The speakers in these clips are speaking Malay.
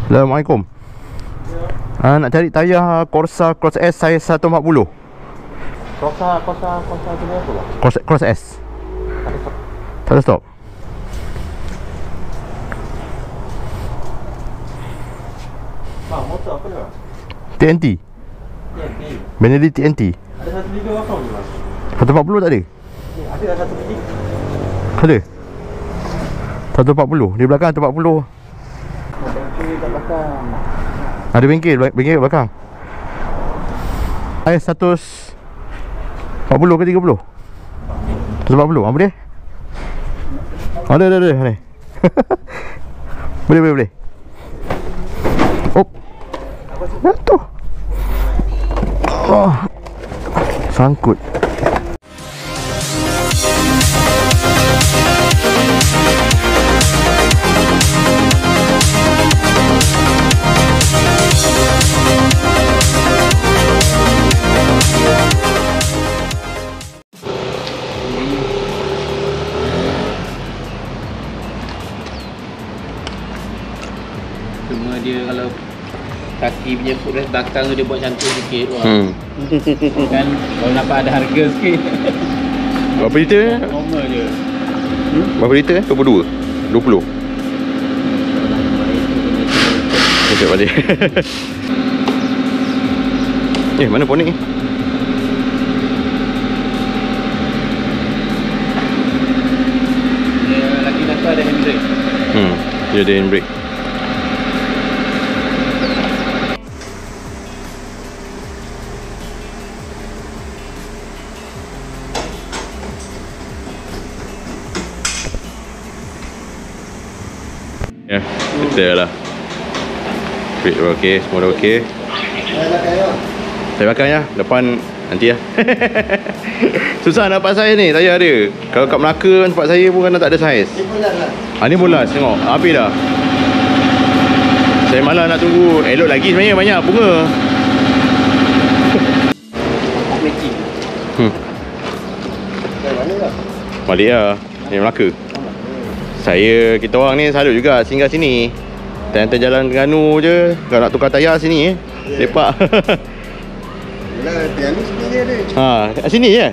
Assalamualaikum. Nak cari tayar Corsa Cross S saiz 140. Corsa jenis apa bang? Cross S. Tak ada stok. Bang, motor apa dia bang? TNT. TNT. Benelli TNT. Ada satu liga kosong ni bang? 140 tak ada? Ada satu liga. Ada. 140. Di belakang 140. Bengkel kat belakang. Ada bengkel kat belakang. Saiz 140 ke 30? 140. Apa dia? Ada. Boleh. Oh. Jatuh. Oh. Sangkut. Cuma dia kalau kaki punya footrest belakang tu dia buat cantik sikit. Kan kalau nampak ada harga sikit. Berapa liter? Normal je. Berapa liter? 22? 20? Sekejap balik. Mana ponik ni? Dia lagi nak ada handbrake. Dia ada handbrake. Ya, betul lah. Brake dah okey, semua dah okey. Saya bakar ya, depan nanti ya. Susah nak dapat saiz ni, tayar dia. Kalau kat Melaka tempat saya pun kadang tak ada saiz. Ni bulan lah. Ni bulas, tengok. Habis dah. Saya malah nak tunggu. Elok lagi sebenarnya, banyak bunga. Matching. Dari mana lah? Balik lah. Ni Melaka. Kita orang ni salut juga singgah sini. Tengah jalan Terengganu je. Kalau nak tukar tayar sini lepak. Yelah, yang ni sini dia ada. Sini je.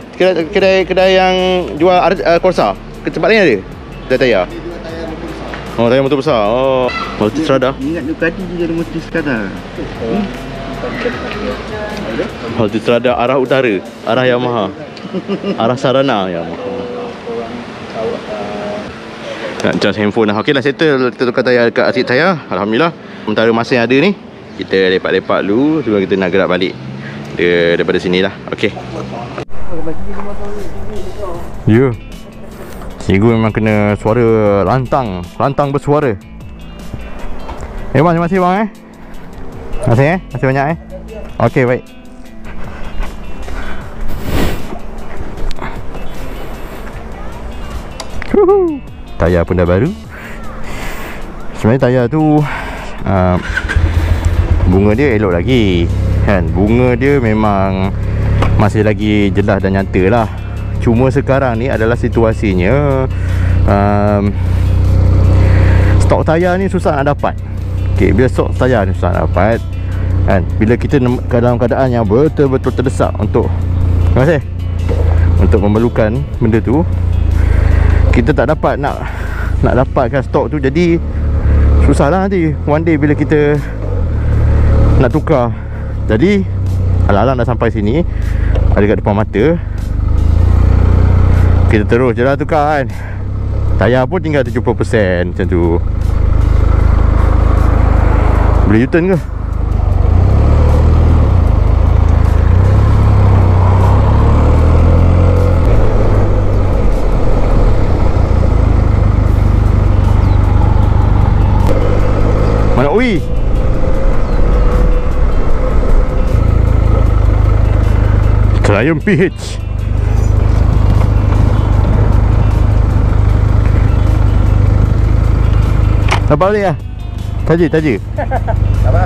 Kedai yang jual Corsa. Tempat lain ada? Kedai tayar. Dia jual tayar motor besar. Oh, tayar motor besar. Oh, Multistrada. Ingat Ducati dia ada Multistrada. Multistrada arah utara, arah Yamaha. Arah Sarana Yamaha. Nak charge handphone dah. Okey dah settle. Kita tukar tayar dekat asyik tayar. Alhamdulillah. Sementara masa yang ada ni, kita lepak-lepak dulu sebelum kita nak gerak balik daripada sini lah. Okey. Ya. Cikgu memang kena suara lantang. Lantang bersuara. Bang, terima kasih bang Terima kasih Terima kasih banyak Okey, baik. Tayar pun dah baru. Sebenarnya tayar tu bunga dia elok lagi kan. Bunga dia memang masih lagi jelas dan nyata lah. Cuma sekarang ni adalah situasinya stok tayar ni susah nak dapat. Okay, bila stok tayar ni susah nak dapat kan, bila kita dalam keadaan yang betul-betul terdesak untuk memerlukan benda tu, kita tak dapat nak dapatkan stok tu. Jadi susah lah nanti one day bila kita nak tukar. Jadi alang-alang dah sampai sini, ada kat depan mata, kita terus je lah tukar kan. Tayar pun tinggal 70% macam tu. Boleh U-turn ke? Mana UI? Triumph PH. Apa balik lah? Taji. Apa?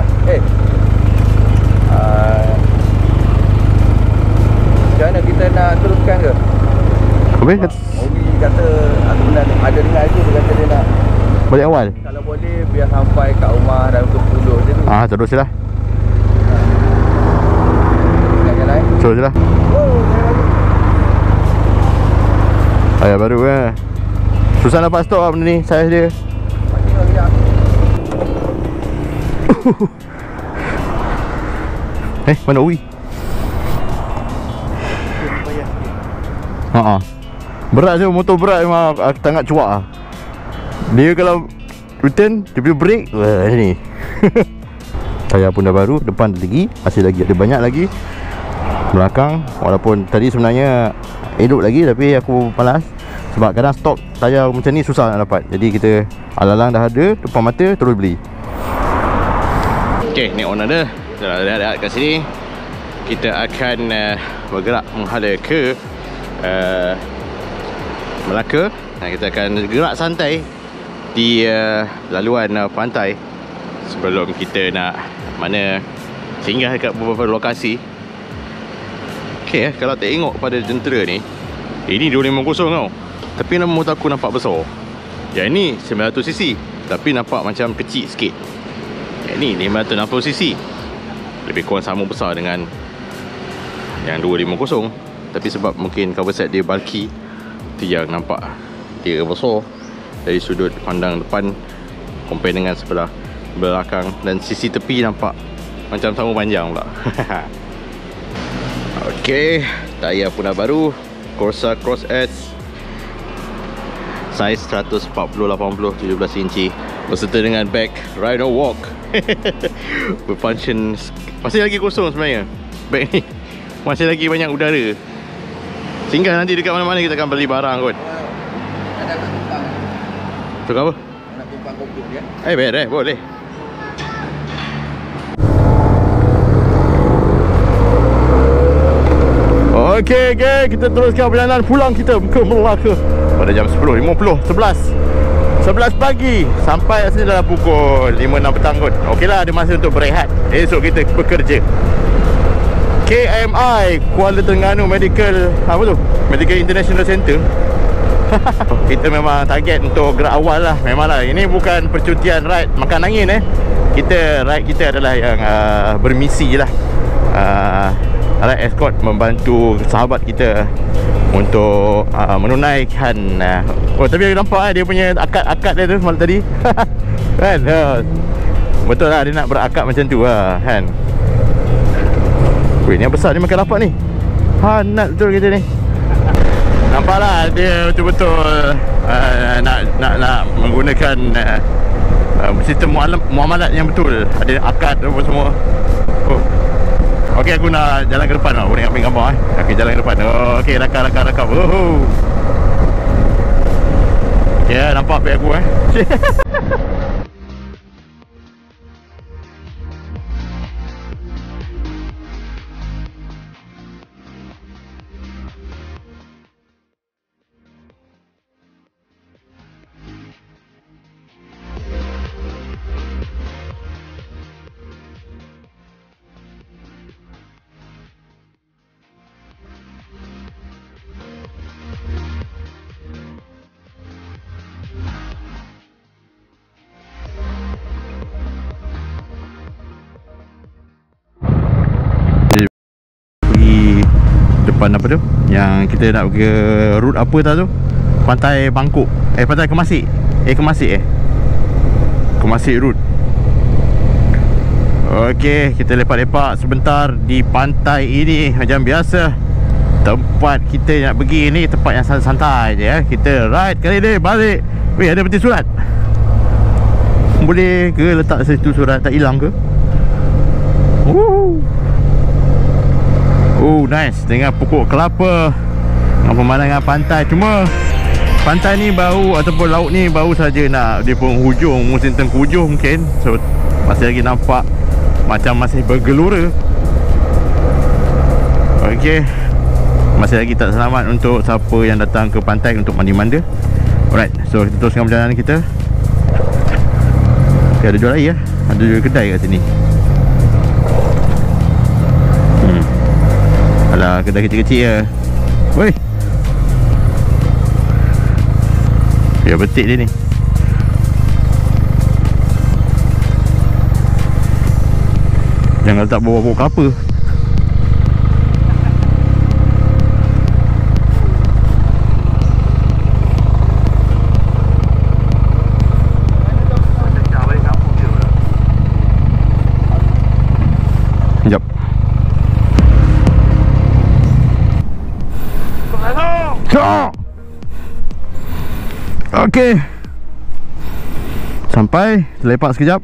Macam mana kita nak teruskan ke? Apa kata? Owi kata aku nak ada dengar je, dia kata dia nak Balik awal? Kalau boleh biar sampai kat rumah dalam 20 je tu. Terus je lah. Jalan. Terus je lah. Ayah baru susah dapat stok lah benda ni, saiz dia. Mana Ui? Berat je, motor berat memang. Aku tak nak cuak lah. Dia kalau return, dia punya brake ni. Tayar pun dah baru. Depan lagi, masih lagi ada banyak lagi. Belakang, walaupun tadi sebenarnya hidup lagi, tapi aku malas. Sebab kadang stok tayar macam ni susah nak dapat. Jadi kita alang-alang dah ada depan mata, terus beli. Okay, ni on ada. Dah ada kat sini. Kita akan bergerak menghala ke Melaka. Dan kita akan gerak santai di laluan pantai sebelum kita nak singgah dekat beberapa lokasi. Okay, kalau tengok pada jentera ni, ini 250 tau. Tapi nama motor aku nampak besar. Yang ni 900cc, tapi nampak macam kecil sikit. Yang ni 560cc, lebih kurang sama besar dengan yang 250. Tapi sebab mungkin cover set dia bulky, tu yang nampak dia besar dari sudut pandang depan compare dengan sebelah belakang. Dan sisi tepi nampak macam sama panjang pula. Ok, tayar pun dah baru, Corsa Cross S, saiz 140/80 17 inci, berserta dengan bag Rhino Walk. Berfunction. Masih lagi kosong sebenarnya bag ni, masih lagi banyak udara. Singgah nanti dekat mana-mana kita akan beli barang kot. Ada nak tumpang. Tukar apa? Nak tumpang kopi dia. Beres, boleh. Okey, kita teruskan perjalanan pulang kita ke Melaka pada jam 11 pagi. Sampai sini dalam pukul 5-6 petang kot. Okeylah, ada masa untuk berehat. Esok kita bekerja. KMI, Kuala Terengganu Medical, Medical International Center. Kita memang target untuk gerak awal lah. Memanglah, ini bukan percutian ride makan angin ride kita adalah yang bermisi lah. Ride escort, membantu sahabat kita untuk menunaikan tapi nampak dia punya akad dia tu malam tadi. Kan? Betul lah, dia nak berakad macam tu lah kan. Weh, ni yang besar, dia makan rapat ni. Hanat betul kita ni. Nampaklah dia betul-betul nak menggunakan sistem muamalat yang betul. Ada akad apa semua. Okey, aku nak jalan ke depan lah. Boleh ambil gambar Okey, jalan ke depan. Okey, rakam. Ya, nampak beg aku depan apa tu yang kita nak pergi route apa tu, Pantai Bangkok, Pantai Kemasik, Kemasik route. Okey, kita lepak-lepak sebentar di pantai ini. Macam biasa, tempat kita nak pergi ni tempat yang santai je Kita ride kali ni balik. Weh, ada peti surat. Boleh ke letak situ surat, tak hilang ke? Nice, dengan pokok kelapa, dengan pemandangan pantai. Cuma pantai ni baru, ataupun laut ni baru saja nak di penghujung, musim tengkujuh mungkin. So masih lagi nampak macam masih bergelora. Okey, masih lagi tak selamat untuk siapa yang datang ke pantai untuk mandi-manda. Alright, so kita teruskan perjalanan kita. Okay, ada jual air ada jual kedai kat sini. Alah, kedai kecil-kecil je. Woi, ya betik dia ni. Sayang kalau tak bawa kelapa. Sekejap. Okey. Sampai, lepak sekejap.